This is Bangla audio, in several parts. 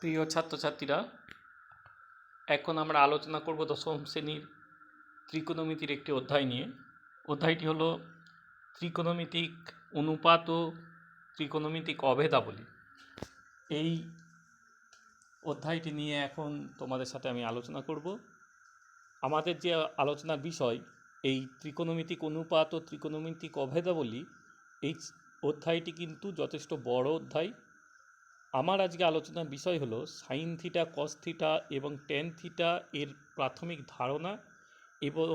প্রিয় ছাত্রছাত্রীরা, এখন আমরা আলোচনা করব দশম শ্রেণীর ত্রিকোণমিতির একটি অধ্যায় নিয়ে। অধ্যায়টি হলো ত্রিকোণমিতিক অনুপাত ও ত্রিকোণমিতিক অভেদাবলী। এই অধ্যায়টি নিয়ে এখন তোমাদের সাথে আমি আলোচনা করব। আমাদের যে আলোচনার বিষয় এই ত্রিকোণমিতিক অনুপাত ও ত্রিকোণমিতিক অভেদাবলী, এই অধ্যায়টি কিন্তু যথেষ্ট বড় অধ্যায়। আমার আজকে আলোচনার বিষয় হলো সাইন থিটা, কস থিটা এবং ট্যান থিটা এর প্রাথমিক ধারণা এবং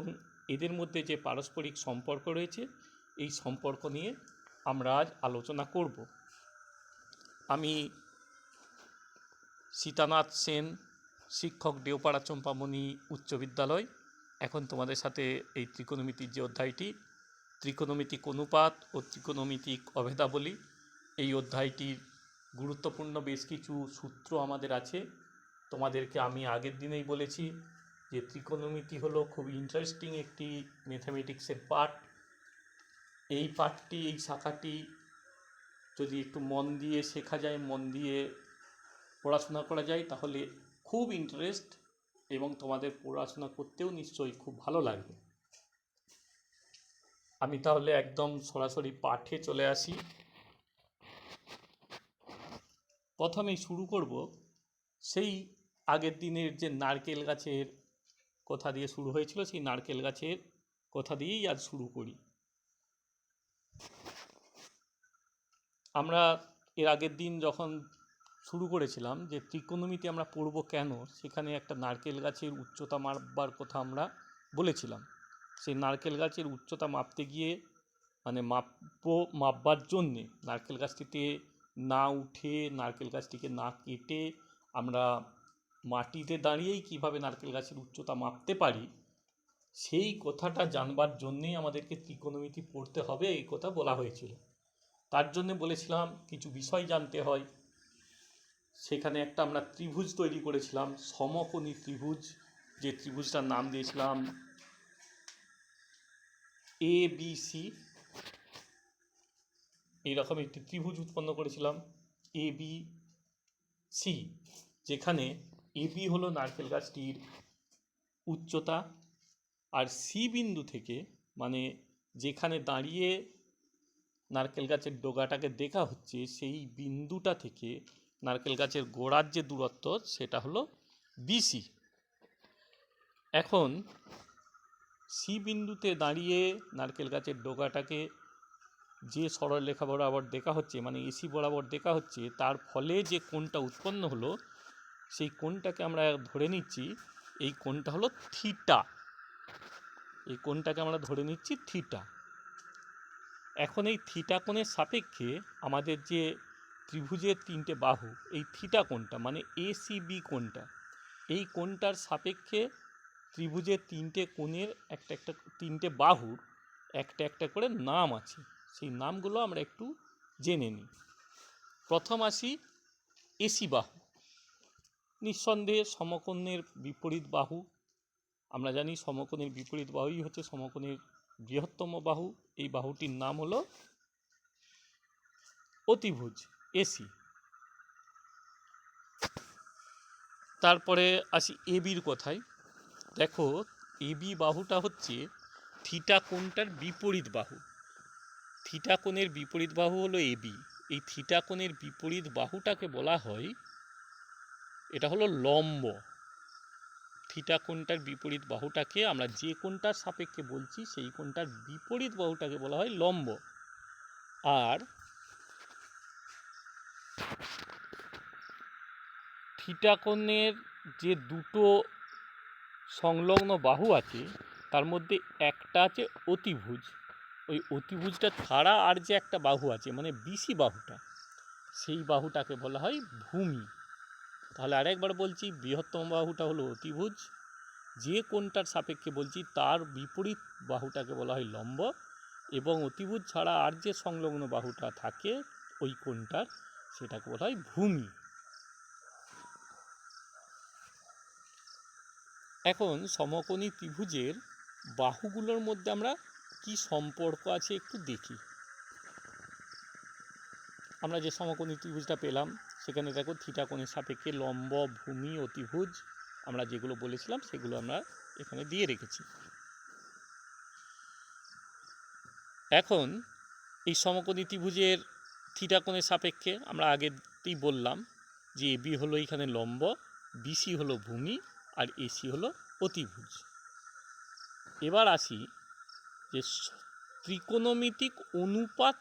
এদের মধ্যে যে পারস্পরিক সম্পর্ক রয়েছে এই সম্পর্ক নিয়ে আমরা আজ আলোচনা করব। আমি সীতানাথ সেন, শিক্ষক, দেওপাড়া চম্পামণি উচ্চ বিদ্যালয়। এখন তোমাদের সাথে এই ত্রিকোণমিতির যে অধ্যায়টি ত্রিকোণমিতিক অনুপাত ও ত্রিকোণমিতিক অভেদাবলী, এই অধ্যায়টির গুরুত্বপূর্ণ বেশ কিছু সূত্র আমাদের আছে। তোমাদেরকে আমি আগের দিনেই বলেছি যে ত্রিকোণমিতি হলো খুব ইন্টারেস্টিং একটি ম্যাথামেটিক্সের পার্ট। এই পার্টটি, এই শাখাটি যদি একটু মন দিয়ে শেখা যায়, মন দিয়ে পড়াশোনা করা যায়, তাহলে খুব ইন্টারেস্ট এবং তোমাদের পড়াশোনা করতেও নিশ্চয়ই খুব ভালো লাগবে। আমি তাহলে একদম সরাসরি পাঠে চলে আসি। প্রথমেই শুরু করব সেই আগের দিনের যে নারকেল গাছের কথা দিয়ে শুরু হয়েছিল, সেই নারকেল গাছের কথা দিয়েই আজ শুরু করি। আমরা এর আগের দিন যখন শুরু করেছিলাম যে ত্রিকোণমিতি আমরা পড়ব কেন, সেখানে একটা নারকেল গাছের উচ্চতা মাপবার কথা আমরা বলেছিলাম। সেই নারকেল গাছের উচ্চতা মাপতে গিয়ে মানে মাপবার জন্যে নারকেল গাছটিতে না উঠে, নারকেল গাছটিকে না কেটে আমরা মাটিতে দাঁড়িয়েই কিভাবে নারকেল গাছের উচ্চতা মাপতে পারি, সেই কথাটা জানবার জন্যেই আমাদেরকে ত্রিকোণমিতি পড়তে হবে, এই কথা বলা হয়েছিল। তার জন্যে বলেছিলাম কিছু বিষয় জানতে হয়। সেখানে একটা আমরা ত্রিভুজ তৈরি করেছিলাম, সমকোণী ত্রিভুজ, যে ত্রিভুজটার নাম দিয়েছিলাম ABC। এইরকম একটি ত্রিভুজ উৎপন্ন করেছিলাম ABC, যেখানে AB হলো নারকেল গাছটির উচ্চতা, আর সি বিন্দু থেকে, মানে যেখানে দাঁড়িয়ে নারকেল গাছের ডগাটাকে দেখা হচ্ছে, সেই বিন্দুটা থেকে নারকেল গাছের গোড়ার যে দূরত্ব সেটা হলো BC। এখন সি বিন্দুতে দাঁড়িয়ে নারকেল গাছের ডগাটাকে যে সরলরেখা বরাবর দেখা হচ্ছে, মানে এসি বরাবর দেখা হচ্ছে, তার ফলে যে কোণটা উৎপন্ন হলো সেই কোণটাকে আমরা ধরে নিচ্ছি, এই কোণটা হলো থিটা। এই কোণটাকে আমরা ধরে নিচ্ছি থিটা। এখন এই থিটা কোণের সাপেক্ষে আমাদের যে ত্রিভুজের তিনটে বাহু, এই থিটা কোণটা মানে ACB কোণটা, এই কোণটার সাপেক্ষে ত্রিভুজের তিনটে কোণের তিনটে বাহুর একটা একটা করে নাম আছে। সেই নামগুলো আমরা একটু জেনে নিই। প্রথম আসি এসি বাহু। নিঃসন্দেহে সমকোণের বিপরীত বাহু। আমরা জানি সমকোণের বিপরীত বাহুই হচ্ছে সমকোণের বৃহত্তম বাহু। এই বাহুটির নাম হলো অতিভুজ, এসি। তারপরে আসি এবির কথায়। দেখো, এবি বাহুটা হচ্ছে থিটা কোণটার বিপরীত বাহু। থিটা কোণের বিপরীত বাহু হলো এবি। এই থিটা কোণের বিপরীত বাহুটাকে বলা হয়, এটা হলো লম্ব। থিটা কোণটার বিপরীত বাহুটাকে আমরা যে কোণটার সাপেক্ষে বলছি সেই কোণটার বিপরীত বাহুটাকে বলা হয় লম্ব। আর থিটা কোণের যে দুটো সংলগ্ন বাহু আছে তার মধ্যে একটা আছে অতিভুজ। ওই অতিভুজটা ছাড়া আর যে একটা বাহু আছে মানে বিসি বাহুটা, সেই বাহুটাকে বলা হয় ভূমি। তাহলে আরেকবার বলছি, বৃহত্তম বাহুটা হলো অতিভুজ, যে কোণটার সাপেক্ষে বলছি তার বিপরীত বাহুটাকে বলা হয় লম্ব, এবং অতিভুজ ছাড়া আর যে সংলগ্ন বাহুটা থাকে ওই কোণটার, সেটাকে বলা হয় ভূমি। এখন সমকোণী ত্রিভুজের বাহুগুলোর মধ্যে আমরা কি সম্পর্ক আছে একটু দেখি। আমরা যে সমকোণী ত্রিভুজটা পেলাম সেখানে দেখো থিটা কোণের সাপেক্ষে লম্ব, ভূমি, অতিভুজ আমরা যেগুলো বলেছিলাম সেগুলো আমরা এখানে দিয়ে রেখেছি। এখন এই সমকোণী ত্রিভুজের থিটা কোণের সাপেক্ষে আমরা আগেই বললাম যে এবি হলো এখানে লম্ব, বিসি হলো ভূমি, আর এসি হলো অতিভুজ। এবার আসি যে ত্রিকোণমিতিক অনুপাত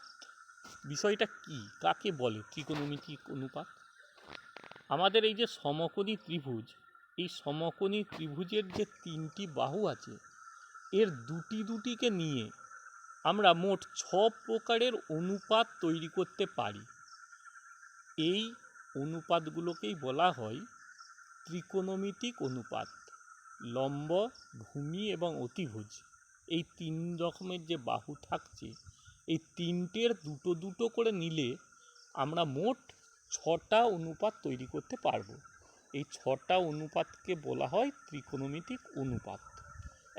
বিষয়টা কি, কাকে বলে ত্রিকোণমিতিক অনুপাত? আমাদের এই যে সমকোণী ত্রিভুজ, এই সমকোণী ত্রিভুজের যে তিনটি বাহু আছে এর দুটি দুটিকে নিয়ে আমরা মোট 6 প্রকারের অনুপাত তৈরি করতে পারি। এই অনুপাতগুলোকেই বলা হয় ত্রিকোণমিতিক অনুপাত। লম্ব, ভূমি এবং অতিভুজ এই 3 রকমের যে বাহু থাকছে এই তিনটের দুটো দুটো করে নিলে আমরা মোট 6টা অনুপাত তৈরি করতে পারবো। এই 6টা অনুপাতকে বলা হয় ত্রিকোণমিতিক অনুপাত।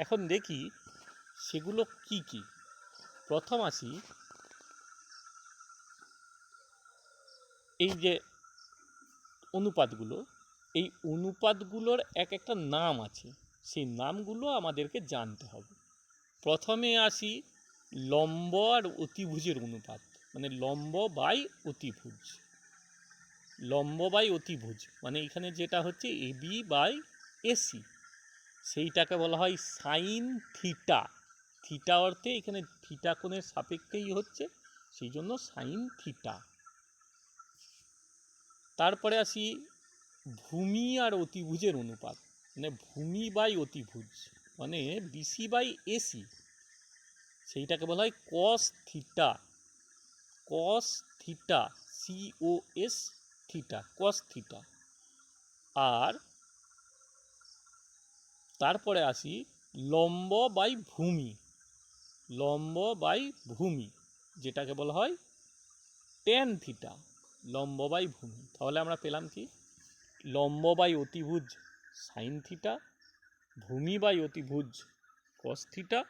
এখন দেখি সেগুলো কি কি। প্রথম আসি এই যে অনুপাতগুলো, এই অনুপাতগুলোর এক একটা নাম আছে, সেই নামগুলো আমাদেরকে জানতে হবে। প্রথমে আসি লম্ব আর অতিভুজের অনুপাত, মানে লম্ব বাই অতিভুজ। লম্ব বাই অতিভুজ মানে এখানে যেটা হচ্ছে এবি বাই এসি, সেইটাকে বলা হয় সাইন থিটা। থিটা অর্থে এখানে থিটা কোণের সাপেক্ষেই হচ্ছে, সেই জন্য সাইন থিটা। তারপরে আসি ভূমি আর অতিভুজের অনুপাত, মানে ভূমি বাই অতিভুজ মানে বিসি বাই এসি, সেইটাকে বলা হয় cos theta. Cos theta, COS theta, cos theta. আর তারপরে আসি লম্ব বাই ভূমি, লম্ব বাই ভূমি যেটাকে বলা হয় ট্যান থিটা, লম্ব বাই ভূমি। তাহলে আমরা পেলাম কি, লম্ব বাই অতিভুজ সাইন থিটা, ভূমি বাই অতিভুজ কস থিটা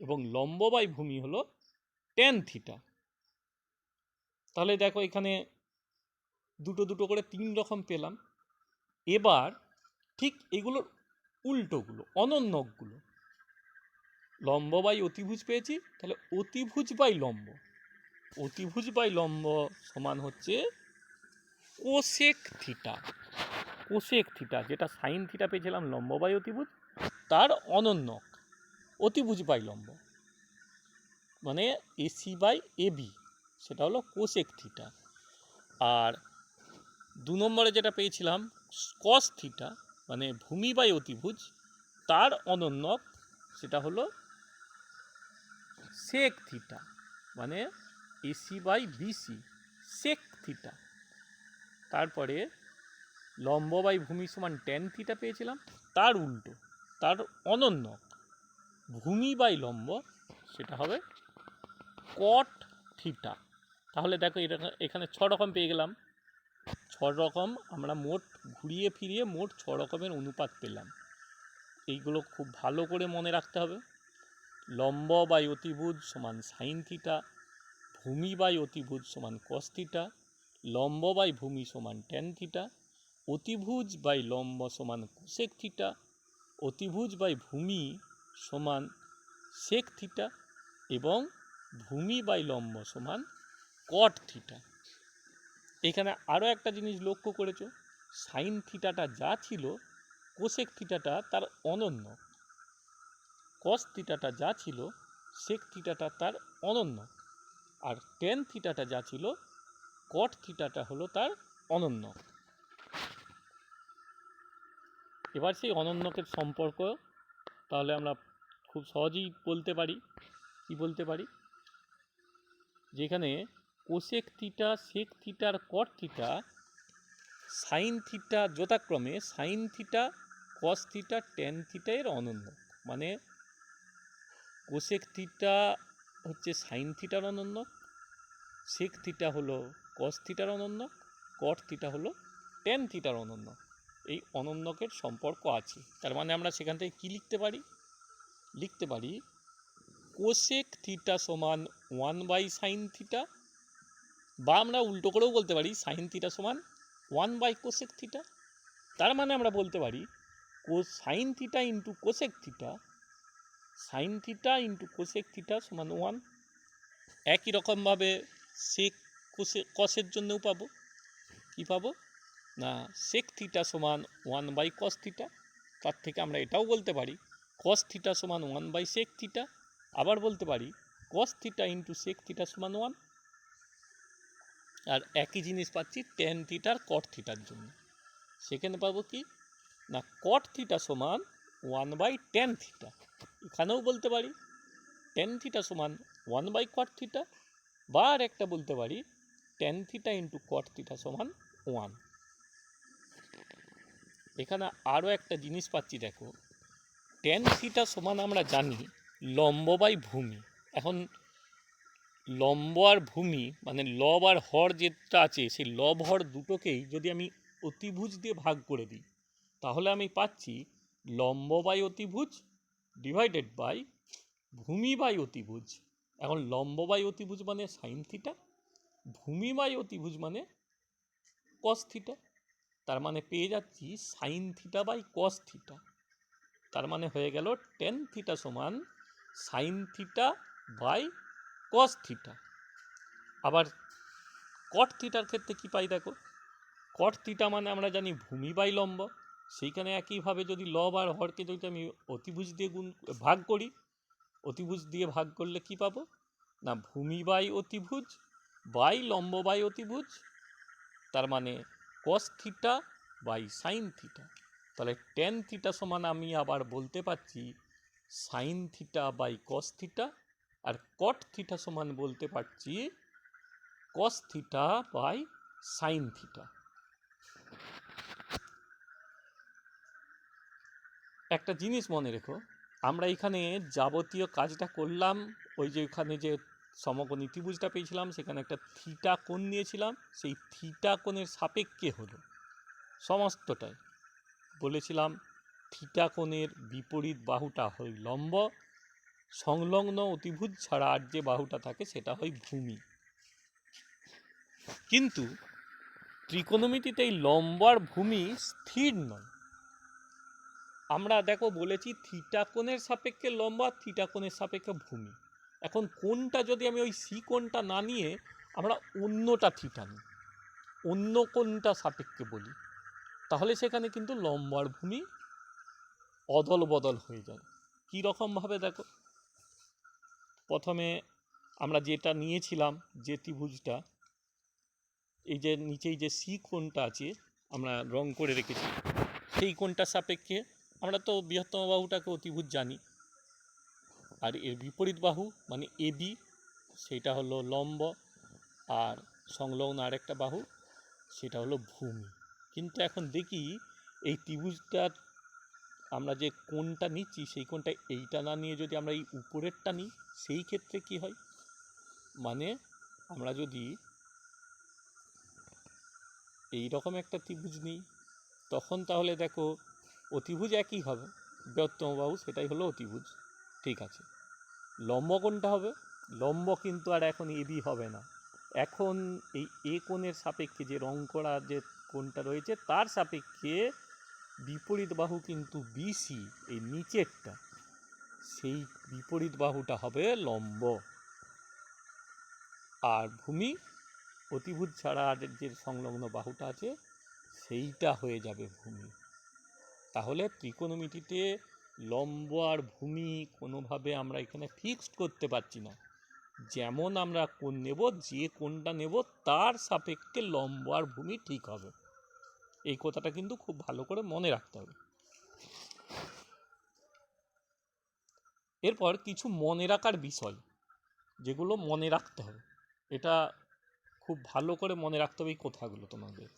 এবং লম্ব বাই ভূমি হলো ট্যান থিটা। তাহলে দেখো এখানে দুটো দুটো করে 3 রকম পেলাম। এবার ঠিক এগুলোর উল্টোগুলো, অনন্যকগুলো, লম্ব বাই অতিভুজ পেয়েছি, তাহলে অতিভুজ বাই লম্ব, অতিভুজ বাই লম্ব সমান হচ্ছে কোসেক থিটা। কোসেক থিটা যেটা সাইন থিটা পেয়েছিলাম লম্ব বাই অতিভুজ, তার অনন্যক অতিভুজ বাই লম্ব মানে এসি বাই এবি, সেটা হলো কোসেক থিটা। আর 2 নম্বরে যেটা পেয়েছিলাম কস থিটা মানে ভূমি বাই অতিভুজ, তার অনন্যক সেটা হলো সেক থিটা মানে AC by BC, sec theta. তারপরে লম্ব বাই ভূমি সমান ট্যান থিটা পেয়েছিলাম, তার উল্টো, তার অনন্যক ভূমি বাই লম্ব সেটা হবে কট থিটা। তাহলে দেখো এটা এখানে 6 রকম পেয়ে গেলাম। 6 রকম আমরা মোট ঘুরিয়ে ফিরিয়ে মোট 6 রকমের অনুপাত পেলাম। এইগুলো খুব ভালো করে মনে রাখতে হবে। লম্ব বাই অতিভুজ সমান সাইন থিটা, ভূমি বাই অতিভুজ সমান কস থিটা, লম্ব বাই ভূমি সমান ট্যান থিটা, অতিভুজ বাই লম্ব সমান কোসেক থিটা, অতিভুজ বাই ভূমি সমান সেক থিটা এবং ভূমি বাই লম্ব সমান কট থিটা। এখানে আরও একটা জিনিস লক্ষ্য করেছো, সাইন থিটাটা যা ছিল কোসেক থিটাটা তার অনন্য, কস থিটাটা যা ছিল সেক থিটাটা তার অনন্য, আর ট্যান থিটাটা যা ছিল কট থিটাটা হলো তার অনন্য। এবার সেই অনন্যকের সম্পর্ক তাহলে আমরা খুব সহজেই বলতে পারি। কি বলতে পারি, যেখানে কোসেক থিটা, সেক থিটা আর কট থিটা সাইন থিটা যথাক্রমে sign theta, cos theta, tan theta এর অনন্য, মানে কোসেক থিটা হচ্ছে সাইন থিটার অনন্য, সেক থিটা হলো কস থিটার অনন্য, কট থিটা হলো ট্যান থিটার অনন্য। এই অনন্যকের সম্পর্ক আছে। তার মানে আমরা সেখান থেকে কী লিখতে পারি, লিখতে পারি কোসেক থিটা সমান 1 বাই সাইন থিটা, বা আমরা উল্টো করেও বলতে পারি সাইন থিটা সমান 1/cosec থিটা। তার মানে আমরা বলতে পারি sin theta into cosec theta, sin theta into cosec theta সমান 1। একই রকমভাবে সেক কসের জন্যও পাবো, কি পাবো না সেক থিটা সমান 1/cos থিটা। তার থেকে আমরা এটাও বলতে পারি cos থিটা সমান 1/sec থিটা। আবার বলতে পারি cos theta into sec theta সমান 1। আর একই জিনিস পাচ্ছি tan থিটার cot থিটার জন্য। সেখানে পাবো কি না cot থিটা সমান 1/tan থিটা। এখানেও বলতে পারি tan থিটা সমান 1/cot থিটা, বা আর একটা বলতে পারি tan theta into cot theta সমান 1। এখানে আরও একটা জিনিস পাচ্ছি, দেখো tan থিটা সমান আমরা জানি লম্ব বাই ভূমি। এখন লম্ব আর ভূমি মানে লব আর হর যেটা আছে, সেই লব হর দুটোকেই যদি আমি অতিভুজ দিয়ে ভাগ করে দিই, তাহলে আমি পাচ্ছি লম্ব বাই অতিভুজ ডিভাইডেড বাই ভূমি বাই অতিভুজ। এখন লম্ব বাই অতিভুজ মানে সাইন থিটা, ভূমি বাই অতিভুজ মানে কস থিটা। তার মানে পেয়ে যাচ্ছি sine theta by cos theta. তার মানে হয়ে গেল টেন থিটা সমান sine theta by cos theta. আবার কট থিটার ক্ষেত্রে কি পাই দেখো, কট থিটা মানে আমরা জানি ভূমি বাই লম্ব। সেইখানে একইভাবে যদি লব আর হরকে যদি আমি অতিভুজ দিয়ে ভাগ করি, অতিভুজ দিয়ে ভাগ করলে কি পাবো না ভূমি বাই অতিভুজ বাই লম্ব বাই অতিভুজ। তার মানে cos theta by sine theta. তাহলে টেন থিটা সমান আমি আবার বলতে পারছি sine theta by cos theta, আর কট থিটা সমান বলতে পারছি cos theta by sine theta. একটা জিনিস মনে রেখো, আমরা এখানে যাবতীয় কাজটা করলাম, ওই যে এখানে যে সমকোণ ত্রিভুজটা পেয়েছিলাম সেখানে একটা থিটা কোণ নিয়েছিলাম, সেই থিটা কোণের সাপেক্ষে হলো সমস্তটাই। বলেছিলাম থিটা কোণের বিপরীত বাহুটা হয় লম্ব, সংলগ্ন অতিভুজ ছাড়া আর যে বাহুটা থাকে সেটা হয় ভূমি। কিন্তু ত্রিকোণমিতিতে এই লম্ব আর ভূমি স্থির নয়। আমরা দেখো বলেছি থিটা কোণের সাপেক্ষে লম্ব আর থিটা কোণের সাপেক্ষে ভূমি। এখন কোণটা যদি আমি ওই সি কোণটা না নিয়ে আমরা অন্যটা থিটা নিই, অন্য কোণটা সাপেক্ষে বলি, তাহলে সেখানে কিন্তু লম্ব আর ভূমি অদল বদল হয়ে যায়। কী রকমভাবে দেখো, প্রথমে আমরা যেটা নিয়েছিলাম যে ত্রিভুজটা, এই যে নিচেই যে সি কোণটা আছে আমরা রং করে রেখেছি, সেই কোণটার সাপেক্ষে আমরা তো বৃহত্তম বাহুটাকে অতিভুজ জানি, আর এর বিপরীত বাহু মানে এবি সেটা হলো লম্ব, আর সংলগ্ন আরেকটা বাহু সেটা হলো ভূমি। কিন্তু এখন দেখি এই ত্রিভুজটার আমরা যে কোণটা নিচ্ছি সেই কোণটা এইটা না নিয়ে যদি আমরা এই উপরেরটা নিই, সেই ক্ষেত্রে কি হয়, মানে আমরা যদি এই রকম একটা ত্রিভুজ নিই তখন তাহলে দেখো অতিভুজ একই হবে, বৃহত্তম বাহু সেটাই হলো অতিভুজ, ঠিক আছে। লম্ব কোণটা হবে, লম্ব কিন্তু আর এখন এবি হবে না, এখন এই এ কোণের সাপেক্ষে যে রং করা যে কোণটা রয়েছে তার সাপেক্ষে বিপরীত বাহু কিন্তু বিসি, এই নিচেরটা, সেই বিপরীত বাহুটা হবে লম্ব, আর ভূমি অতিভুজ ছাড়া আর যে সংলগ্ন বাহুটা আছে সেইটা হয়ে যাবে ভূমি। তাহলে ত্রিকোণমিতিতে লম্ব আর ভূমি কোনোভাবে আমরা এখানে ফিক্সড করতে পারছি না, যেমন আমরা কোণ নেব, যে কোণটা নেব তার সাপেক্ষে লম্ব আর ভূমি ঠিক হবে। এই কথাটা কিন্তু খুব ভালো করে মনে রাখতে হবে। এরপর কিছু মনে রাখার বিষয় যেগুলো মনে রাখতে হবে, এটা খুব ভালো করে মনে রাখতে হবে এই কথাগুলো তোমাদের।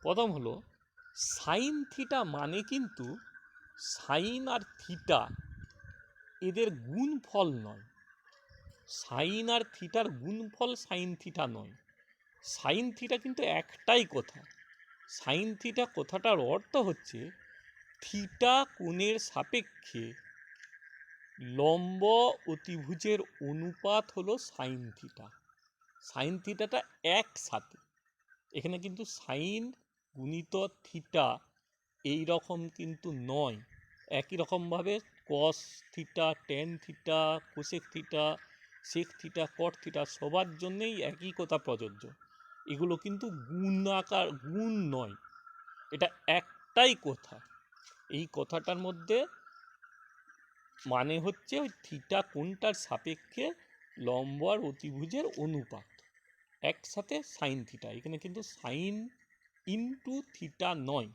প্রথম হলো সাইন থিটা মানে কিন্তু সাইন আর থিটা এদের গুণফল নয়, সাইন আর থিটার গুণফল সাইন থিটা নয়। সাইন থিটা কিন্তু একটাই কথা, সাইন থিটা কথাটার অর্থ হচ্ছে থিটা কোণের সাপেক্ষে লম্ব অতিভুজের অনুপাত হলো সাইন থিটা। সাইন থিটাটা একসাথে, এখানে কিন্তু সাইন গুণিত থিটা এই রকম কিন্তু নয়। একই রকমভাবে cos theta, tan theta, cosec theta, sec theta, cot theta সবার জন্যেই একই কথা প্রযোজ্য। এগুলো কিন্তু গুণাকার, গুণ নয়, এটা একটাই কথা। এই কথাটার মধ্যে মানে হচ্ছে ওই থিটা কোণটার সাপেক্ষে লম্ব আর অতিভুজের অনুপাত, একসাথে সাইন থিটা। এখানে কিন্তু সাইন ইনটু থিটা নয়।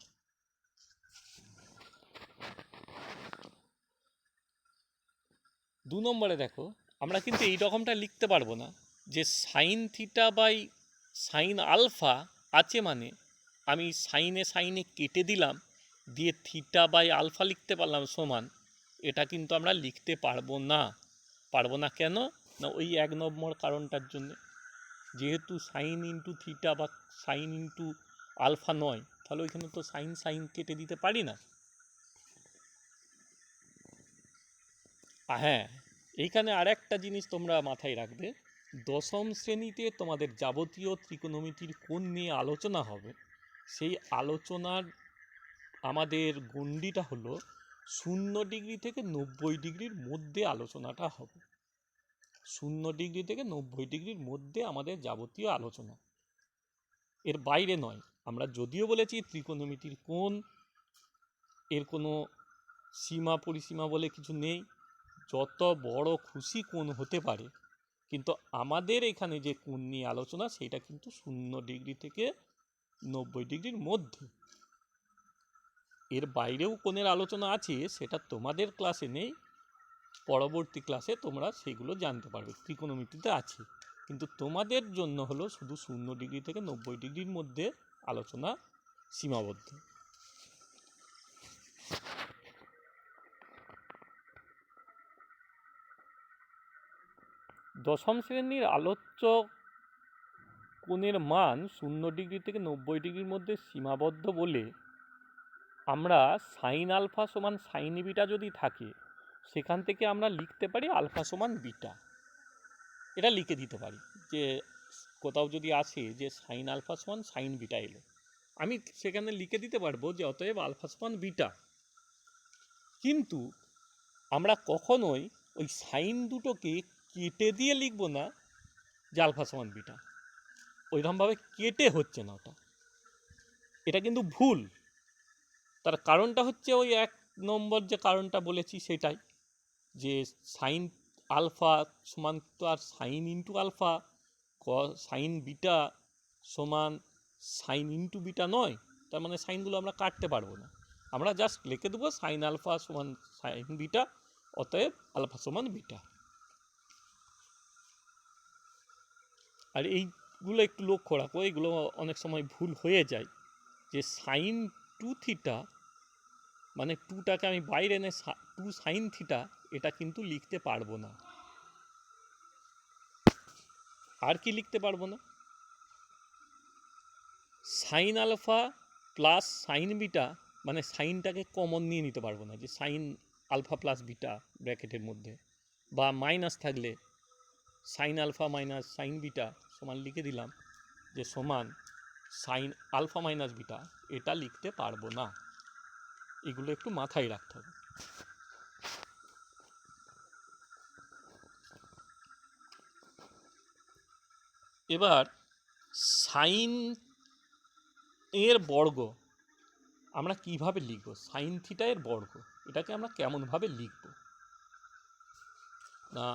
দু নম্বরে দেখো, আমরা কিন্তু এই রকমটা লিখতে পারবো না যে sine theta by sine alpha আছে মানে আমি সাইনে সাইনে কেটে দিলাম, দিয়ে থিটা বাই আলফা লিখতে পারলাম সমান। এটা কিন্তু আমরা লিখতে পারবো না। পারবো না কেন? না ওই 1 নম্বর কারণটার জন্য। যেহেতু সাইন ইন্টু থিটা বা সাইন ইন্টু আলফা নয়, তাহলে ওইখানে তো সাইন সাইন কেটে দিতে পারি না। হ্যাঁ, এইখানে আর একটা জিনিস তোমরা মাথায় রাখবে, দশম শ্রেণীতে তোমাদের যাবতীয় ত্রিকোণমিতির কোণ নিয়ে আলোচনা হবে। সেই আলোচনার আমাদের গণ্ডিটা হলো 0 ডিগ্রি থেকে 90 ডিগ্রির মধ্যে আলোচনাটা হবে। 0 ডিগ্রি থেকে 90 ডিগ্রির মধ্যে আমাদের যাবতীয় আলোচনা, এর বাইরে নয়। আমরা যদিও বলেছি ত্রিকোণমিতির কোণ এর কোনো সীমা পরিসীমা বলে কিছু নেই, যত বড় খুশি কোণ হতে পারে, কিন্তু আমাদের এখানে যে কোণ নিয়ে আলোচনা সেটা কিন্তু 0 ডিগ্রি থেকে 90 ডিগ্রির মধ্যে। এর বাইরেও কোণের আলোচনা আছে, সেটা তোমাদের ক্লাসে নেই, পরবর্তী ক্লাসে তোমরা সেগুলো জানতে পারবে, ত্রিকোণমিতিতে আছে। কিন্তু তোমাদের জন্য হলো শুধু 0 ডিগ্রি থেকে 90 ডিগ্রির মধ্যে আলোচনা সীমাবদ্ধ। দশম শ্রেণীর আলোচ্য কোণের মান 0 ডিগ্রি থেকে 90 ডিগ্রির মধ্যে সীমাবদ্ধ বলে আমরা সাইন আলফা সমান সাইন বিটা যদি থাকে, সেখান থেকে আমরা লিখতে পারি আলফা সমান বিটা। এটা লিখে দিতে পারি যে কোথাও যদি আসে যে সাইন আলফা সমান সাইন বিটা এলো, আমি সেখানে লিখে দিতে পারবো যে অতএব আলফা সমান বিটা। কিন্তু আমরা কখনোই ওই সাইন দুটোকে কেটে দিয়ে লিখবো না যে আলফা সমান বিটা, ওইরকমভাবে কেটে হচ্ছে না ওটা, এটা কিন্তু ভুল। তার কারণটা হচ্ছে ওই 1 নম্বর যে কারণটা বলেছি সেটাই, যে সাইন আলফা সমান তো আর sine into alpha, sine beta সমান সাইন ইন্টু বিটা নয়। তার মানে সাইনগুলো আমরা কাটতে পারবো না, আমরা জাস্ট লিখে দেবো সাইন আলফা সমান সাইন বিটা, অতএব আলফা সমান বিটা। আর এইগুলো একটু লক্ষ্য রাখো, এইগুলো অনেক সময় ভুল হয়ে যায়, যে সাইন 2 থিটা মানে 2টাকে আমি বাইরে এনে 2 সাইন থিটা, এটা কিন্তু লিখতে পারবো না। আর কি লিখতে পারবো না? Sine alpha plus sine beta মানে সাইনটাকে কমন নিয়ে নিতে পারবো না, যে সাইন আলফা প্লাস বিটা ব্র্যাকেটের মধ্যে, বা মাইনাস থাকলে sine alpha minus sine beta সমান লিখে দিলাম যে সমান সাইন আলফা মাইনাস বিটা, এটা লিখতে পারবো না। এগুলো একটু মাথায় রাখতে হবে। এবার সাইন এর বর্গ আমরা কিভাবে লিখব? সাইন থিটা এর বর্গ এটাকে আমরা কেমনভাবে লিখব? না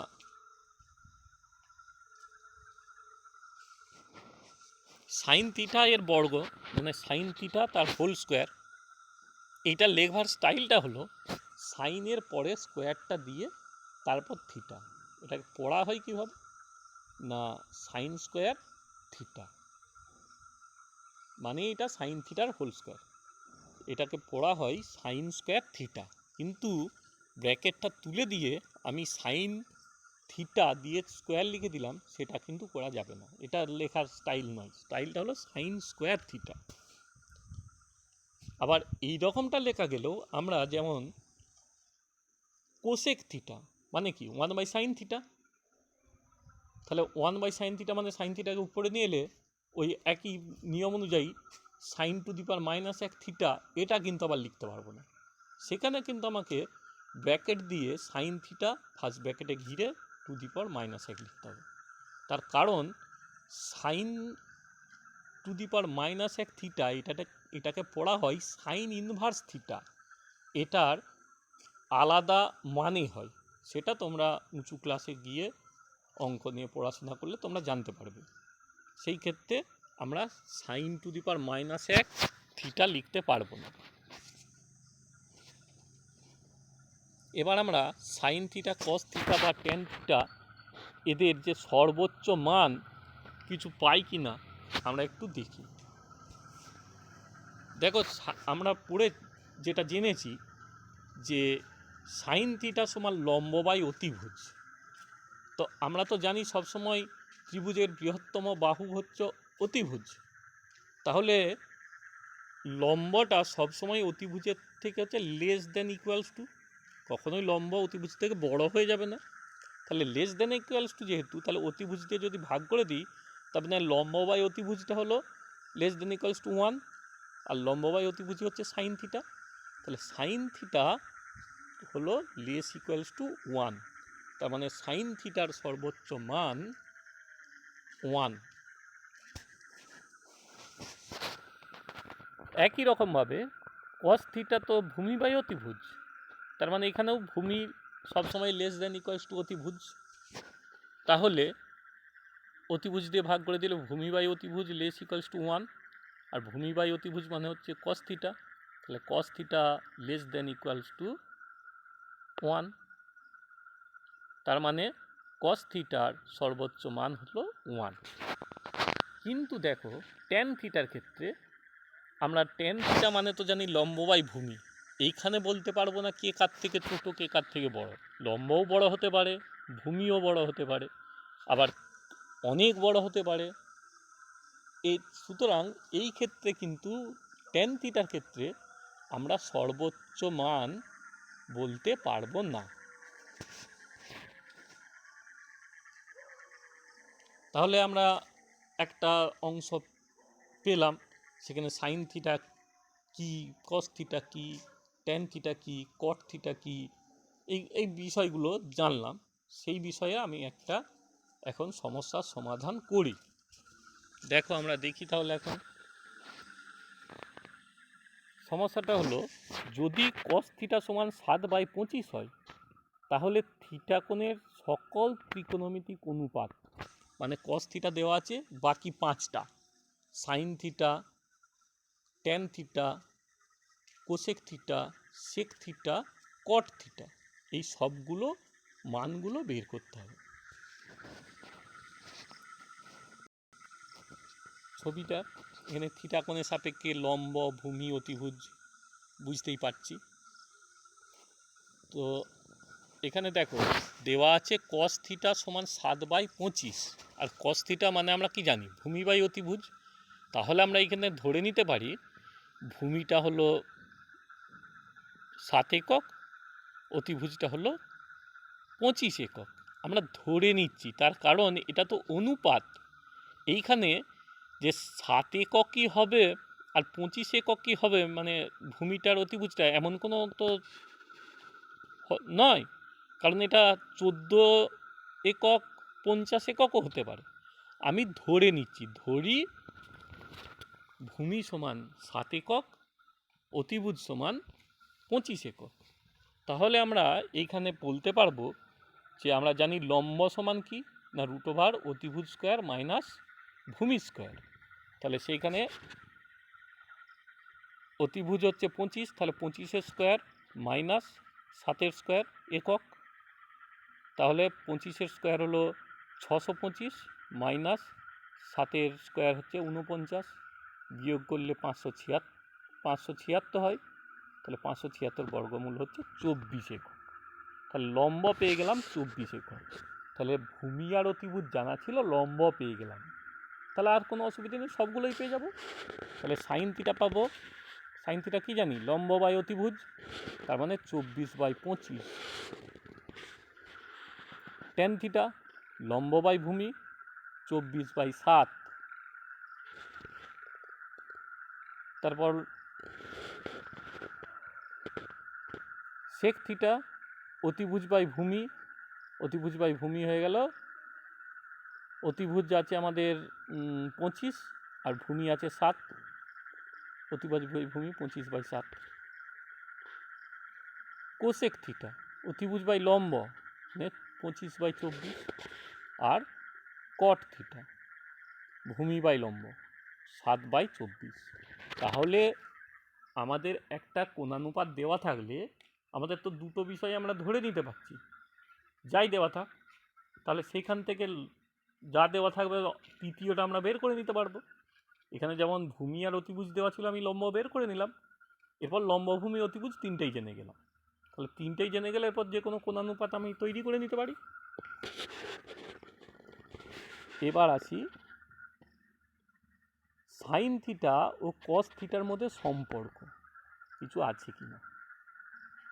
সাইন থিটা এর বর্গ মানে সাইন থিটা তার হোল স্কোয়ার, এইটা লেখবার স্টাইলটা হলো সাইনের পরে স্কোয়ারটা দিয়ে তারপর থিটা। এটাকে পড়া হয় কীভাবে? না সাইন স্কোয়ার থিটা, মানে এটা সাইন থিটার হোল স্কোয়ার, এটাকে পড়া হয় সাইন স্কোয়ার থিটা। কিন্তু ব্র্যাকেটটা তুলে দিয়ে আমি সাইন থিটা দিয়ে স্কোয়ার লিখে দিলাম, সেটা কিন্তু করা যাবে না, এটা লেখার স্টাইল নয়। স্টাইলটা হলো সাইন স্কোয়ার থিটা। আবার এই রকমটা লেখা গেলেও আমরা যেমন কোসেক থিটা মানে কি 1/sin থিটা, তাহলে 1/sin থিটা মানে সাইন থিটাকে উপরে নিয়ে এলে ওই একই নিয়ম অনুযায়ী sine to the power minus 1 theta এটা কিন্তু আবার লিখতে পারবো না। সেখানে কিন্তু আমাকে ব্র্যাকেট দিয়ে সাইন থিটা ফার্স্ট ব্র্যাকেটে ঘিরে টু দি পাওয়ার মাইনাস 1 লিখতে হবে। তার কারণ sine to the power minus 1 theta এটাকে পড়া হয় সাইন ইনভার্স থিটা, এটার আলাদা মানে হয়। সেটা তোমরা উঁচু ক্লাসে গিয়ে অঙ্ক নিয়ে পড়াশোনা করলে তোমরা জানতে পারবে। সেই ক্ষেত্রে আমরা sine to the power minus 1 theta লিখতে পারবো না। এবার আমরা সাইন থিটা কস থিটা বা ট্যান থিটা এদের যে সর্বোচ্চ মান কিছু পাই কি না আমরা একটু দেখি। দেখো আমরা পড়ে যেটা জেনেছি যে সাইন থিটা সমান লম্ব বাই অতিভুজ। তো আমরা তো জানি সবসময় ত্রিভুজের বৃহত্তম বাহু হচ্ছে অতিভুজ, তাহলে লম্বটা সবসময় অতিভুজের থেকে হচ্ছে লেস দেন ইকুয়ালস টু, কখনোই লম্ব অতিভুজ থেকে বড় হয়ে যাবে না। তাহলে লেস দেন ইকুয়ালস টু যেহেতু, তাহলে অতিভুজ দিয়ে যদি ভাগ করে দিই তাহলে লম্ব বাই অতিভুজটা হলো লেস দেন ইকুয়ালস টু 1, আর লম্ব বাই অতিভুজ হচ্ছে সাইন থিটা। তাহলে সাইন থিটা হলো লেস ইকুয়ালস টু 1, তার মানে সাইন থিটার সর্বোচ্চ মান 1। একই রকমভাবে কস থিটা তো ভূমি বাই অতিভুজ, তার মানে এখানেও ভূমি সবসময় লেস দেন ইকুয়ালস টু অতিভুজ। তাহলে অতিভুজ দিয়ে ভাগ করে দিলে ভূমি বাই অতিভুজ লেস ইকুয়ালস টু 1, আর ভূমি বাই অতিভুজ মানে হচ্ছে কস থিটা, তাহলে cos theta less than equals to 1, তার মানে কস থিটার সর্বোচ্চ মান হলো 1। কিন্তু দেখো ট্যান থিটার ক্ষেত্রে আমরা ট্যান থিটা মানে তো জানি লম্ব বাই ভূমি, এইখানে বলতে পারবো না কে কার থেকে ছোটো কে কার থেকে বড়। লম্বও বড় হতে পারে, ভূমিও বড় হতে পারে, আবার অনেক বড় হতে পারে। সুতরাং এই ক্ষেত্রে কিন্তু ট্যান থিটার ক্ষেত্রে আমরা সর্বোচ্চ মান বলতে পারবো না। তাহলে আমরা একটা অংশ পেলাম, সেখানে সাইন থিটা কি, কস থিটা কি, ট্যান থিটা কি, কট থিটা কি, এই বিষয়গুলো জানলাম। সেই বিষয়ে আমি একটা এখন সমস্যার সমাধান করি। দেখো আমরা দেখি তাহলে এখন সমস্যাটা হলো, যদি কস থিটা সমান 7/25 হয় তাহলে থিটা কোণের সকল ত্রিকোণমিতিক অনুপাত, মানে কস থিটা দেওয়া আছে বাকি 5টা, sine theta, tan theta, cosec theta, sec theta, cot theta, এই সবগুলো মানগুলো বের করতে হবে। ছবিটা এখানে থিটা কোণের সাপেক্ষে লম্ব, ভূমি, অতিভুজ বুঝতেই পারছি। তো এখানে দেখো দেওয়া আছে কস থিটা সমান 7/25, আর কস থিটা মানে আমরা কি জানি ভূমি বাই অতিভুজ। তাহলে আমরা এখানে ধরে নিতে পারি ভূমিটা হলো 7 একক, অতিভুজটা হলো 25 একক। আমরা ধরে নিচ্ছি, তার কারণ এটা তো অনুপাত। এইখানে যে 7 এককই হবে আর 25 এককই হবে মানে ভূমিটার অতিভুজটা, এমন কোনো তো নয়, কারণ এটা 14 একক 50 এককও হতে পারে। আমি ধরে নিচ্ছি, ধরি ভূমি সমান 7 একক, অতিভুজ সমান 25 একক। তাহলে আমরা এইখানে বলতে পারবো যে আমরা জানি লম্ব সমান কি না √ অতিভুজ স্কোয়ার মাইনাস ভূমি স্কোয়ার। তাহলে সেইখানে অতিভুজ হচ্ছে 25, তাহলে 25-এর স্কোয়ার মাইনাস 7-এর স্কোয়ার একক, তাহলে 25-এর স্কোয়ার হলো 625 মাইনাস 7-এর স্কোয়ার হচ্ছে 49, বিয়োগ করলে 576 হয়, তাহলে 576 বর্গমূল হচ্ছে 24 একক। তাহলে লম্ব পেয়ে গেলাম 24 একক। তাহলে ভূমি আর অতিভুজ জানা ছিল, লম্ব পেয়ে গেলাম, তাহলে আর কোনো অসুবিধা নেই, সবগুলোই পেয়ে যাব। তাহলে সাইন থিটা পাবো, সাইন থিটা কি জানি লম্ব বাই অতিভুজ, তার মানে 24/25। ট্যান থিটা লম্ব বাই ভূমি 24/7, তারপর সেক থিটা অতিভুজ বাই ভূমি, অতিভুজ বাই ভূমি হয়ে গেল, অতিভুজ আছে আমাদের 25 আর ভূমি আছে 7, অতিভুজ বাই ভূমি 25/7। কোসেক থিটা অতিভুজ বাই লম্ব 25/24 আর কট থিটা ভূমি বাই লম্ব 7/24। তাহলে আমাদের একটা কোণানুপাত দেওয়া থাকলে আমাদের তো দুটো বিষয় আমরা ধরে নিতে পারছি, যাই দেওয়া থাক, তাহলে সেইখান থেকে যা দেওয়া থাকবে তৃতীয়টা আমরা বের করে নিতে পারবো। এখানে যেমন ভূমি আর অতিভুজ দেওয়া ছিল, আমি লম্ব বের করে নিলাম, এরপর লম্ব ভূমি অতিভুজ তিনটেই জেনে গেলাম। তাহলে তিনটেই জেনে গেলে এরপর যে কোনো কোণানুপাত আমি তৈরি করে নিতে পারি। এবার আসি সাইন থিটা ও কস থিটার মধ্যে সম্পর্ক কিছু আছে কি না।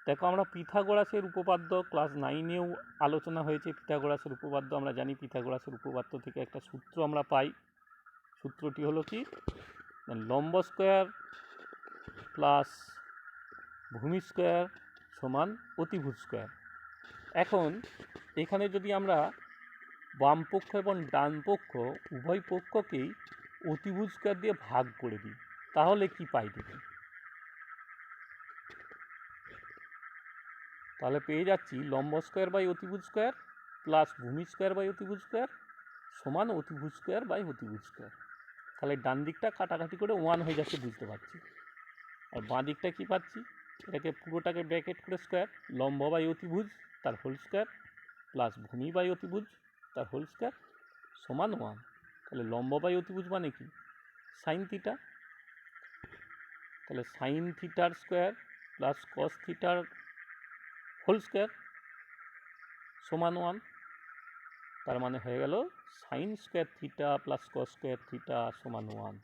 দেখো, আমরা পিথাগোরাসের উপপাদ্য ক্লাস 9-এও আলোচনা হয়েছে। পিথাগোরাসের উপপাদ্য আমরা জানি, পিথাগোরাসের উপপাদ্য থেকে একটা সূত্র আমরা পাই। সূত্রটি হলো কি, লম্ব স্কোয়ার প্লাস ভূমি স্কোয়ার সমান অতিভুজ স্কোয়ার। এখন এখানে যদি আমরা বাম পক্ষ এবং ডান পক্ষ উভয় পক্ষকেই অতিভুজ স্কোয়ার দিয়ে ভাগ করে দিই, তাহলে কি পাই দেখি। তাহলে পেয়ে যাচ্ছি লম্ব স্কোয়ার বাই অতিভুজ স্কোয়ার প্লাস ভূমি স্কোয়ার বাই অতিভুজ স্কোয়ার সমান অতিভুজ স্কোয়ার বাই অতিভুজ স্কোয়ার। তাহলে ডান দিকটা কাটাকাটি করে 1 হয়ে যাচ্ছে, বুঝতে পারছি। আর বাঁ দিকটা কী পাচ্ছি, এটাকে পুরোটাকে ব্র্যাকেট করে স্কোয়ার, লম্ব বাই অতিভুজ তার হোল স্কোয়ার প্লাস ভূমি বাই অতিভুজ তার হোল স্কোয়ার সমান 1। তাহলে লম্ব বাই অতিভুজ মানে কি, সাইন থিটা। তাহলে সাইন থিটার স্কোয়ার প্লাস কস থিটার হোল স্কোয়ার সমান 1। তার মানে হয়ে গেল sign square theta plus cos square theta সমান 1।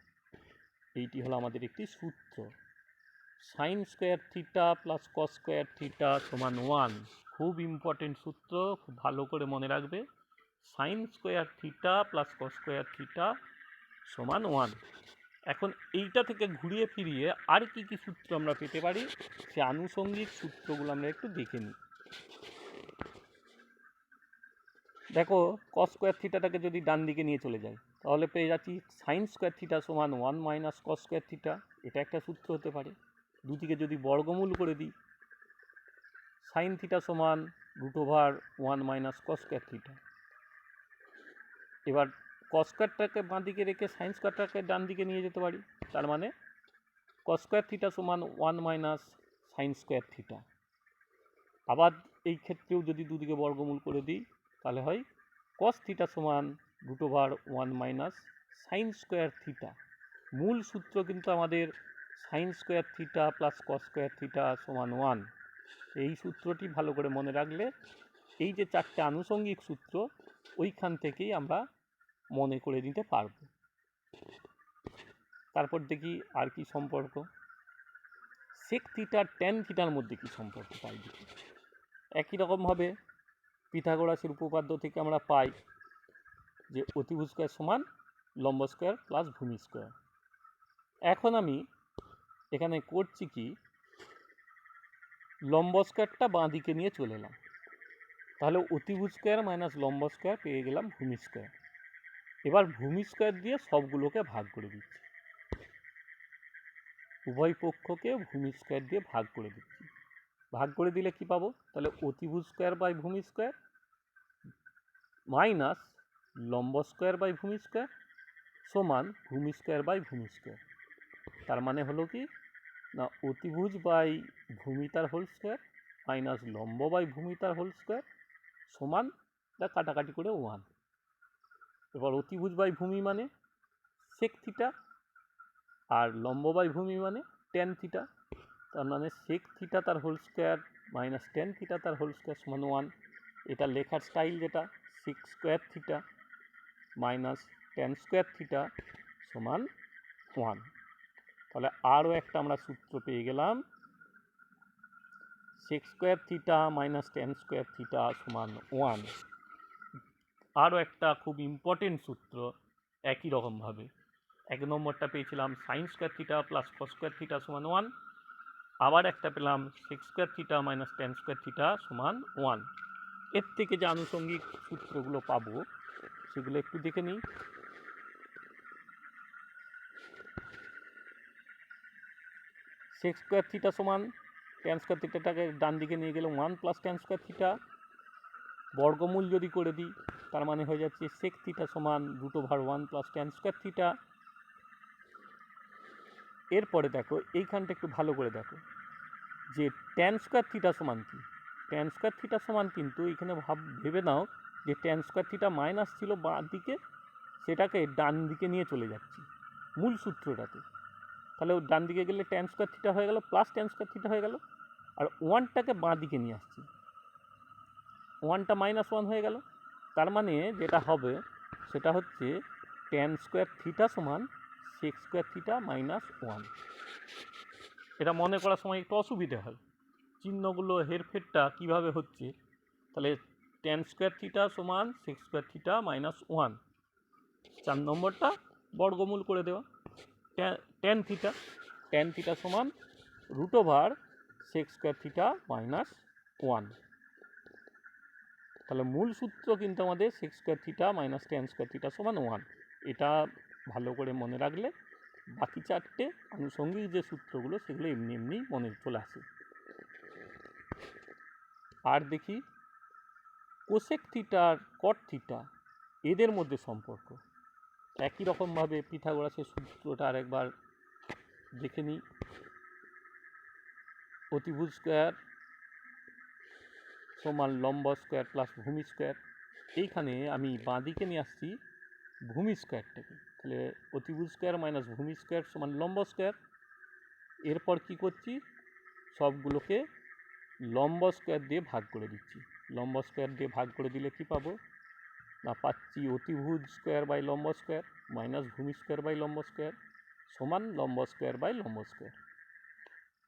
এইটি হলো আমাদের একটি সূত্র, sine square theta plus cos square theta সমান 1। খুব ইম্পর্টেন্ট সূত্র, খুব ভালো করে মনে রাখবে। Sign square theta plus cos square theta সমান 1। এখন এইটা থেকে ঘুরিয়ে ফিরিয়ে আর কি কি সূত্র আমরা পেতে পারি, সে আনুষঙ্গিক সূত্রগুলো আমরা একটু দেখে নিই। দেখো, কস স্কোয়ার থিটাটাকে যদি ডান দিকে নিয়ে চলে যাই, তাহলে পেয়ে যাচ্ছি সাইন স্কোয়ার থিটা সমান 1 মাইনাস কস স্কোয়ার থিটা। এটা একটা সূত্র হতে পারে। দুদিকে যদি বর্গমূল করে দিই, সাইন থিটা সমান √1 মাইনাস কস স্কোয়ার থিটা। এবার কস স্কোয়ারটাকে বাঁ দিকে রেখে সাইন স্কোয়ারটাকে ডান দিকে নিয়ে যেতে পারি। তার মানে কস স্কোয়ার থিটা সমান 1 মাইনাস সাইন স্কোয়ার থিটা। আবার এই ক্ষেত্রেও যদি দুদিকে বর্গমূল করে দিই, তাহলে হয় কস থিটা সমান √1 মাইনাস সাইন স্কোয়ার থিটা। মূল সূত্র কিন্তু আমাদের sign square theta plus cos square theta সমান 1। এই সূত্রটি ভালো করে মনে রাখলে এই যে চারটে আনুষঙ্গিক সূত্র, ওইখান থেকেই আমরা মনে করে নিতে পারব। তারপর দেখি আর কি সম্পর্ক, সেক থিটা ট্যান থিটার মধ্যে কি সম্পর্ক পাই দেখি। একই রকমভাবে পিথাগোরাসের উপপাদ্য থেকে আমরা পাই যে অতিভুজ স্কোয়ার সমান লম্ব স্কোয়ার প্লাস ভূমি স্কোয়ার। এখন আমি এখানে করছি কি, লম্ব স্কোয়ারটা বাঁ দিকে নিয়ে চলে এলাম, তাহলে অতিভুজ স্কোয়ার মাইনাস লম্ব স্কোয়ার পেয়ে গেলাম ভূমি স্কোয়ার। এবার ভূমি স্কোয়ার দিয়ে সবগুলোকে ভাগ করে দিচ্ছি, উভয় পক্ষকে ভূমি স্কোয়ার দিয়ে ভাগ করে দিচ্ছি। ভাগ করে দিলে কি পাবো, তাহলে অতিভুজ স্কোয়ার বাই ভূমি স্কোয়ার মাইনাস লম্ব স্কোয়ার বাই ভূমি স্কোয়ার সমান ভূমি স্কোয়ার বাই ভূমি স্কোয়ার। তার মানে হলো কি না, অতিভুজ বাই ভূমি তার হোল স্কোয়ার মাইনাস লম্ব বাই ভূমি তার হোল স্কোয়ার সমান, যা কাটাকাটি করে 1। এবার অতিভুজ বাই ভূমি মানে সেক থিটা আর লম্ব বাই ভূমি মানে ট্যান থিটা। তার মানে সেক থিটা তার whole square minus tan theta তার হোল স্কোয়ার সমান 1। এটা লেখার স্টাইল যেটা, sec square theta minus tan square theta সমান 1। তাহলে আরও একটা আমরা সূত্র পেয়ে গেলাম, sec square theta minus tan square theta সমান 1। আরও একটা খুব ইম্পর্টেন্ট সূত্র একই রকমভাবে, এক নম্বরটা পেয়েছিলাম sine square theta plus cos square theta সমান 1, আবার একটা পেলাম sec square theta minus tan square theta সমান 1। এর থেকে যে আনুষঙ্গিক সূত্রগুলো পাবো সেগুলো একটু দেখে নিই। সেক স্কোয়ার থিটা সমান ট্যান স্কোয়ার থিটাটাকে ডান দিকে নিয়ে গেলে 1 প্লাস ট্যান স্কোয়ার থিটা, বর্গমূল যদি করে দিই তার মানে হয়ে যাচ্ছে সেক থিটা সমান √1 প্লাস ট্যান স্কোয়ার থিটা। এরপরে দেখো এইখানটা একটু ভালো করে দেখো যে ট্যান স্কোয়ার থিটা সমান কি। ট্যান স্কোয়ার থিটা সমান কিন্তু এখানে ভেবে নাও যে ট্যান স্কোয়ার থিটা মাইনাস ছিল বাঁ দিকে, সেটাকে ডান দিকে নিয়ে চলে যাচ্ছি মূল সূত্রটাতে। তাহলে ডান দিকে গেলে ট্যান স্কোয়ার থিটা হয়ে গেল প্লাস ট্যান স্কোয়ার থিটা হয়ে গেল, আর 1টাকে বাঁ দিকে নিয়ে আসছি, 1টা -1 হয়ে গেল। তার মানে যেটা হবে সেটা হচ্ছে ট্যান স্কোয়ার থিটা সমান সেক স্কোয়ার থিটা মাইনাস 1। এটা মনে করার সময় একটু অসুবিধে হয়, চিহ্নগুলো হেরফেরটা কীভাবে হচ্ছে। তাহলে ট্যান স্কোয়ার থিটা সমান সেক স্কোয়ার থিটা মাইনাস 1, 4 নম্বরটা বর্গমূল করে দেওয়া। ট্যান থিটা সমান √, সেক স্কোয়ার থিটা মাইনাস 1। তাহলে মূল সূত্র কিন্তু আমাদের sec square theta minus tan square theta সমান 1। এটা ভালো করে মনে রাখলে বাকি চারটে আনুষঙ্গিক যে সূত্রগুলো সেগুলো এমনি এমনি মনে চলে আসে। আর দেখি কোসেক থিটা আর কট থিটা এদের মধ্যে সম্পর্ক। একই রকমভাবে পিথাগোরাসের সূত্রটা আরেকবার দেখে নিই। অতিভুজ স্কোয়ার সমান লম্ব স্কোয়ার প্লাস ভূমি স্কোয়ার। এইখানে আমি বাঁ দিকে নিয়ে আসছি ভূমি স্কোয়ারটাকে, তাহলে অতিভুজ স্কোয়ার মাইনাস ভূমি স্কোয়ার সমান লম্ব স্কোয়ার। এরপর কি করছি, সবগুলোকে লম্ব স্কোয়ার দিয়ে ভাগ করে দিচ্ছি। লম্ব স্কোয়ার দিয়ে ভাগ করে দিলে কি পাবো না, পাচ্ছি অতিভুজ স্কোয়ার বাই লম্ব স্কোয়ার মাইনাস ভূমি স্কোয়ার বাই লম্ব স্কোয়ার সমান লম্ব স্কোয়ার বাই লম্ব স্কোয়ার।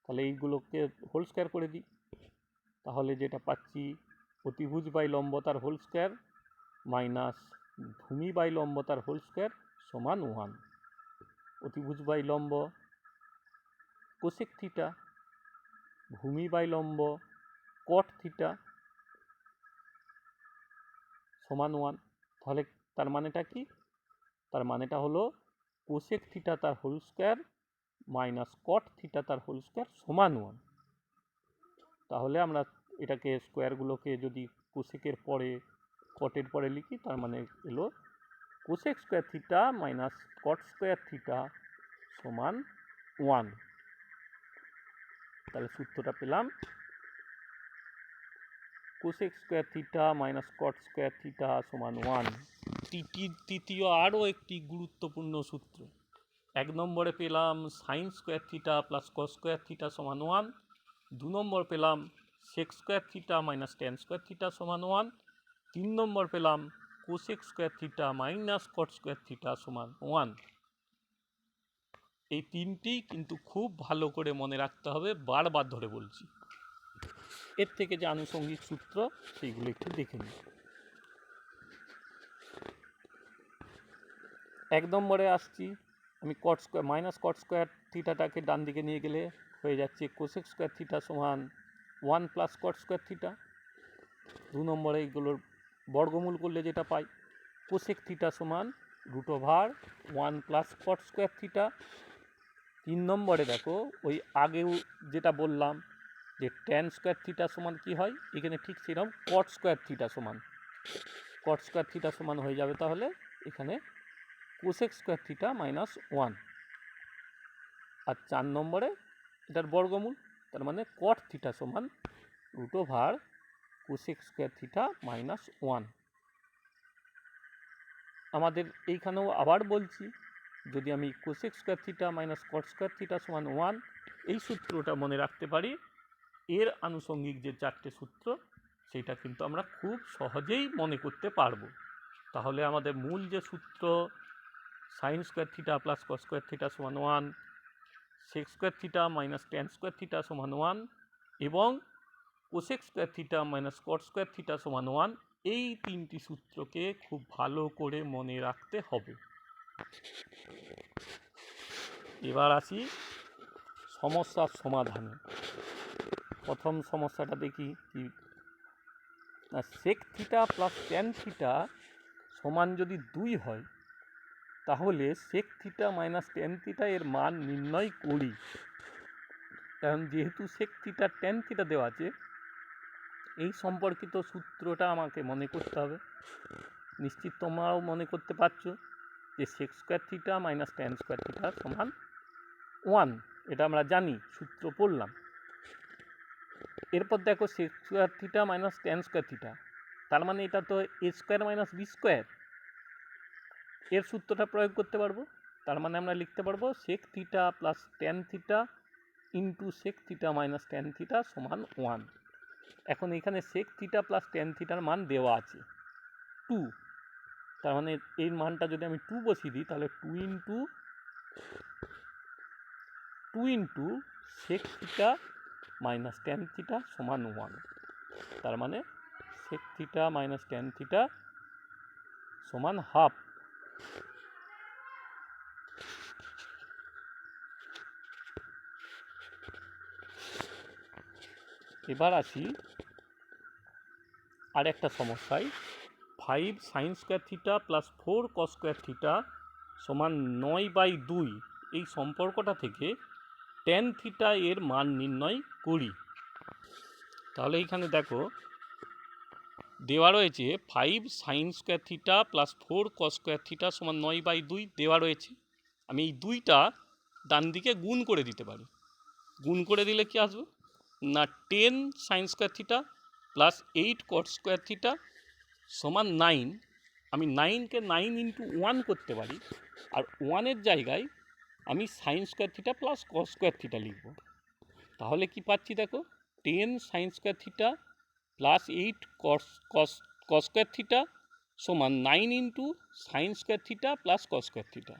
তাহলে এইগুলোকে হোল স্কোয়ার করে দিই, তাহলে যেটা পাচ্ছি অতিভুজ বাই লম্ব তার হোল স্কোয়ার মাইনাস ভূমি বাই লম্ব তার হোল স্কোয়ার সমান 1। অতিভুজ বাই লম্ব কোসেক থিটা, ভূমি বাই লম্ব কট থিটা সমান 1। তাহলে তার মানেটা কি, তার মানেটা হলো কোসেক থিটা তার whole square minus cot theta তার হোল স্কোয়ার সমান 1। তাহলে আমরা এটাকে স্কোয়ারগুলোকে যদি কোসেকের পরে কটের পরে লিখি তার মানে এলো cosec square theta minus cot square theta সমান 1। তাহলে সূত্রটা পেলাম cosec square theta minus cot square theta সমান 1। তৃতীয় আরও একটি গুরুত্বপূর্ণ সূত্র, 1 নম্বরে পেলাম sine square theta plus cos square theta সমান 1, 2 নম্বর পেলাম sec square theta minus tan square theta সমান 1, 3 নম্বর পেলাম cosec square theta minus cot square theta সমান 1। এই তিনটি কিন্তু খুব ভালো করে মনে রাখতে হবে, বারবার ধরে বলছি। এর থেকে যে আনুষঙ্গিক সূত্র সেইগুলো একটু দেখে নিই। 1 নম্বরে আসছি আমি cot square minus cot square থিটাটাকে ডান দিকে নিয়ে গেলে হয়ে যাচ্ছে কোসেক স্কোয়ার থিটা সমান 1 প্লাস কট স্কোয়ার থিটা। 2 নম্বরে এইগুলোর বর্গমূল করলে যেটা পাই কোসেক থিটা সমান √1 প্লাস কট স্কোয়ার থিটা। 3 নম্বরে দেখো ওই আগেও যেটা বললাম যে ট্যান স্কোয়ার থিটা সমান কি হয়, এখানে ঠিক সেরকম কট স্কোয়ার থিটা সমান হয়ে যাবে। তাহলে এখানে কোসেক স্কোয়ার থিটা মাইনাস 1। আর 4 নম্বরে এটার বর্গমূল, তার মানে কট থিটা সমান √, কোসেক স্কোয়ার থিটা মাইনাস 1। আমাদের এইখানেও আবার বলছি, যদি আমি cosec square theta minus cot square theta সমান 1 এই সূত্রটা মনে রাখতে পারি, এর আনুষঙ্গিক যে চারটে সূত্র সেটা কিন্তু আমরা খুব সহজেই মনে করতে পারবো। তাহলে আমাদের মূল যে সূত্র sine square theta plus cos square theta সমান 1, sec square theta minus tan square theta সমান 1 এবং cosec square theta minus cot square theta সমান 1, এই তিনটি সূত্রকে খুব ভালো করে মনে রাখতে হবে। এবার আসি সমস্যার সমাধানে। প্রথম সমস্যাটা দেখি কি না, sec theta plus tan theta সমান যদি 2 হয় তাহলে sec theta minus tan theta এর মান নির্ণয় করি। কারণ যেহেতু সেক থিটা ট্যান থিটা দেওয়া আছে, এই সম্পর্কিত সূত্রটা আমাকে মনে করতে হবে। নিশ্চিত তোমরাও মনে করতে পারছো যে sec square theta minus tan square theta সমান 1, এটা আমরা জানি, সূত্র পড়লাম। এরপর দেখো sec square theta minus tan square theta, তার মানে এটা তো A square minus B square, এর সূত্রটা প্রয়োগ করতে পারবো। তার মানে আমরা লিখতে পারবো sec theta plus tan theta into sec theta minus tan theta সমান 1। এখন এখানে সেক থিটা প্লাস ট্যান থিটার মান দেওয়া আছে 2, তার মানে এই মানটা যদি আমি 2 বসিয়ে দিই তাহলে 2 into sec theta minus tan theta সমান 1, তার মানে sec theta minus tan theta সমান হাফ। এবার আসি আর একটা সমস্যায়, 5 sine square theta plus 4 cos square theta সমান 9/2 এই সম্পর্কটা থেকে ট্যান থিটা এর মান নির্ণয় করি। তাহলে এইখানে দেখো দেওয়া রয়েছে 5 sine square theta plus 4 cos square theta সমান 9/2 দেওয়া রয়েছে। আমি এই 2টা ডান দিকে গুণ করে দিতে পারি। গুণ করে দিলে কি আসবে না 10 sine square theta plus 8 cos square theta সমান 9। আমি 9কে 9 ইন্টু 1 করতে পারি, আর 1-এর জায়গায় আমি sign square theta plus cos square theta লিখব। তাহলে কি পাচ্ছি দেখো 10 sine square theta plus 8 cos square theta সমান 9 into sign square theta plus cos square theta.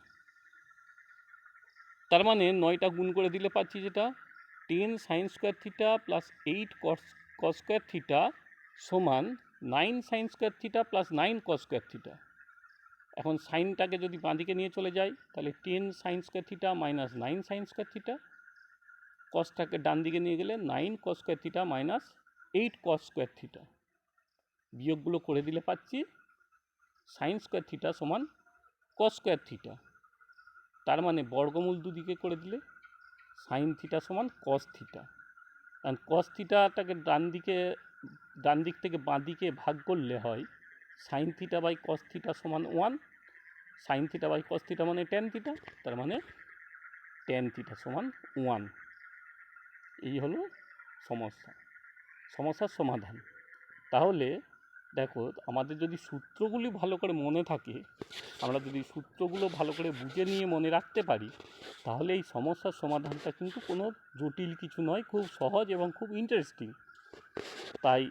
তার মানে 9টা গুণ করে দিলে পাচ্ছি যেটা 10 sine square theta plus 8 cos square theta সমান 9 sine square theta plus 9 cos square theta. এখন সাইনটাকে যদি বাঁদিকে নিয়ে চলে যাই তাহলে 10 sine square theta minus 9 sine square theta, কসটাকে ডান দিকে নিয়ে গেলে 9 cos square theta minus 8 cos square theta. বিয়োগগুলো করে দিলে পাচ্ছি সাইন স্কোয়ার থিটা সমান কস স্কোয়ার থিটা। তার মানে বর্গমূল দুদিকে করে দিলে সাইন থিটা সমান কস থিটা। কারণ কস থিটাটাকে ডান দিক থেকে বাঁ দিকে ভাগ করলে হয় sine theta by cos theta সমান 1, sine theta by cos theta মানে ট্যান থিটা, তার মানে ট্যান থিটা সমান 1। এই হলো সমস্যার সমাধান। তাহলে দেখো আমাদের যদি সূত্রগুলি ভালো করে মনে থাকে, আমরা যদি সূত্রগুলো ভালো করে বুঝে নিয়ে মনে রাখতে পারি, তাহলে এই সমস্যার সমাধানটা কিন্তু কোনো জটিল কিছু নয়, খুব সহজ এবং খুব ইন্টারেস্টিং। তাই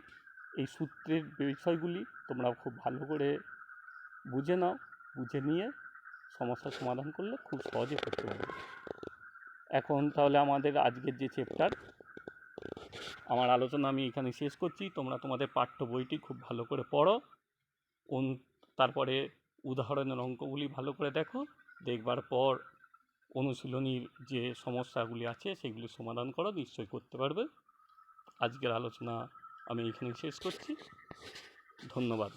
এই সূত্রের বিষয়গুলি তোমরা খুব ভালো করে বুঝে নাও, বুঝে নিয়ে সমস্যার সমাধান করলে খুব সহজে করতে পারবে। এখন তাহলে আমাদের আজকের যে চ্যাপ্টার, আমার আলোচনা আমি এখানে শেষ করছি। তোমরা তোমাদের পাঠ্য বইটি খুব ভালো করে পড়ো, তারপরে উদাহরণের অঙ্কগুলি ভালো করে দেখো, দেখবার পর অনুশীলনীর যে সমস্যাগুলি আছে সেগুলি সমাধান করো, নিশ্চয়ই করতে পারবে। আজকের আলোচনা আমি এখানে শেষ করছি। ধন্যবাদ।